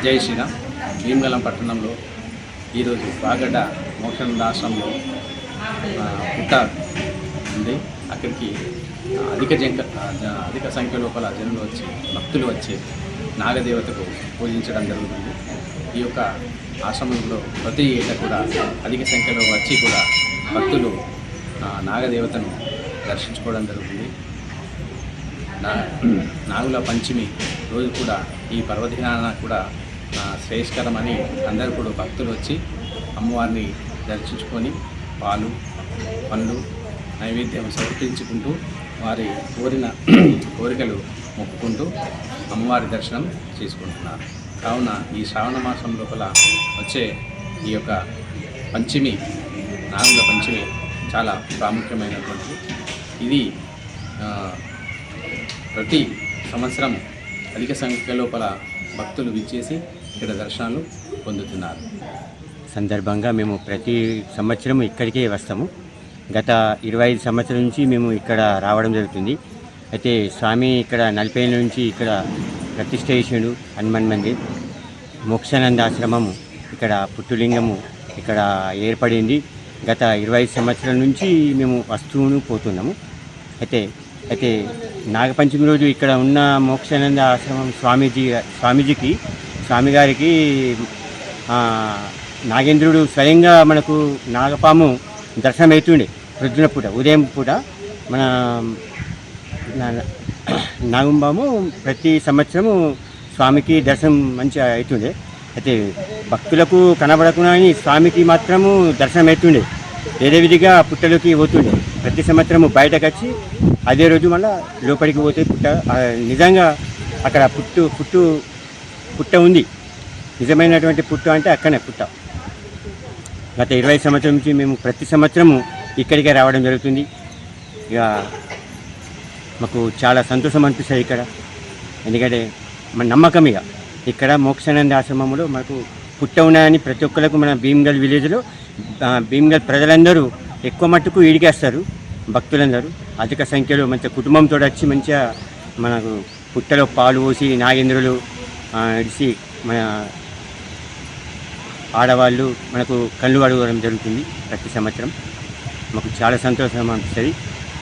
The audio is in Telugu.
జై శ్రీరామ్. భీమగలం పట్టణంలో ఈరోజు వాగడ్డ మోక్షానంద ఆశ్రమంలో పుట్ట ఉంది. అక్కడికి అధిక సంఖ్య లోపల జనులు వచ్చి భక్తులు వచ్చి నాగదేవతకు పూజించడం జరుగుతుంది. ఈ యొక్క ఆశ్రమంలో ప్రతి ఏటా కూడా అధిక సంఖ్యలో వచ్చి కూడా భక్తులు నాగదేవతను దర్శించుకోవడం జరుగుతుంది. నాగుల పంచమి రోజు కూడా ఈ పర్వదినాన కూడా శ్రేయస్కరమని అందరూ కూడా భక్తులు వచ్చి అమ్మవారిని దర్శించుకొని పాలు పండ్లు నైవేద్యం సమర్పించుకుంటూ వారి కోరికలు మొక్కుకుంటూ అమ్మవారి దర్శనం చేసుకుంటున్నారు. కావున ఈ శ్రావణ మాసం లోపల వచ్చే ఈ యొక్క పంచమి, నాగుల పంచమి చాలా ప్రాముఖ్యమైనటువంటిది. ఇది ప్రతి సంవత్సరం అధిక సంఖ్య లోపల భక్తులు విచ్చేసి ఇక్కడ దర్శనాలు పొందుతున్నారు. సందర్భంగా మేము ప్రతి సంవత్సరం ఇక్కడికే వస్తాము. గత 25 సంవత్సరాల నుంచి మేము ఇక్కడ రావడం జరుగుతుంది. అయితే స్వామి ఇక్కడ 40 ఏళ్ళ నుంచి ఇక్కడ ప్రతిష్ఠ చేసాడు. హనుమాన్ మందిర్, మోక్షానంద ఆశ్రమము, ఇక్కడ పుట్టులింగము ఇక్కడ ఏర్పడింది. గత 25 సంవత్సరాల నుంచి మేము వస్తూను పోతున్నాము. అయితే నాగపంచమి రోజు ఇక్కడ ఉన్న మోక్షానంద ఆశ్రమం స్వామి గారికి నాగేంద్రుడు స్వయంగా మనకు నాగపాము దర్శనం అవుతుండే. ప్రొద్దున పూట, ఉదయం పూట మన నాగంబాము ప్రతి సంవత్సరము స్వామికి దర్శనం మంచిగా అవుతుండే. అయితే భక్తులకు కనబడకుండా స్వామికి మాత్రము దర్శనం అవుతుండే. వేరే విధిగా పుట్టలోకి పోతుండే. ప్రతి సంవత్సరము బయటకు వచ్చి అదే రోజు మళ్ళీ లోపలికి పోతే పుట్ట నిజంగా అక్కడ పుట్ట ఉంది. నిజమైనటువంటి పుట్ట అంటే అక్కడనే పుట్ట. గత 20 సంవత్సరం నుంచి మేము ప్రతి సంవత్సరము ఇక్కడికే రావడం జరుగుతుంది. ఇక మాకు చాలా సంతోషం అనిపిస్తుంది ఇక్కడ. ఎందుకంటే మన నమ్మకం ఇక్కడ మోక్షానంద ఆశ్రమంలో మనకు పుట్ట ఉన్నాయని ప్రతి ఒక్కరికి మన భీమగల్ విలేజ్లో భీమగల్ ప్రజలందరూ ఎక్కువ మట్టుకు ఈడికేస్తారు. భక్తులందరూ అధిక సంఖ్యలో మంచిగా కుటుంబంతో వచ్చి మంచిగా మనకు పుట్టలో పాలు పోసి నాగేంద్రులు ఇడిసి మన ఆడవాళ్ళు మనకు కళ్ళు అడగడం జరుగుతుంది. ప్రతి సంవత్సరం మాకు చాలా సంతోషం అనిపిస్తుంది.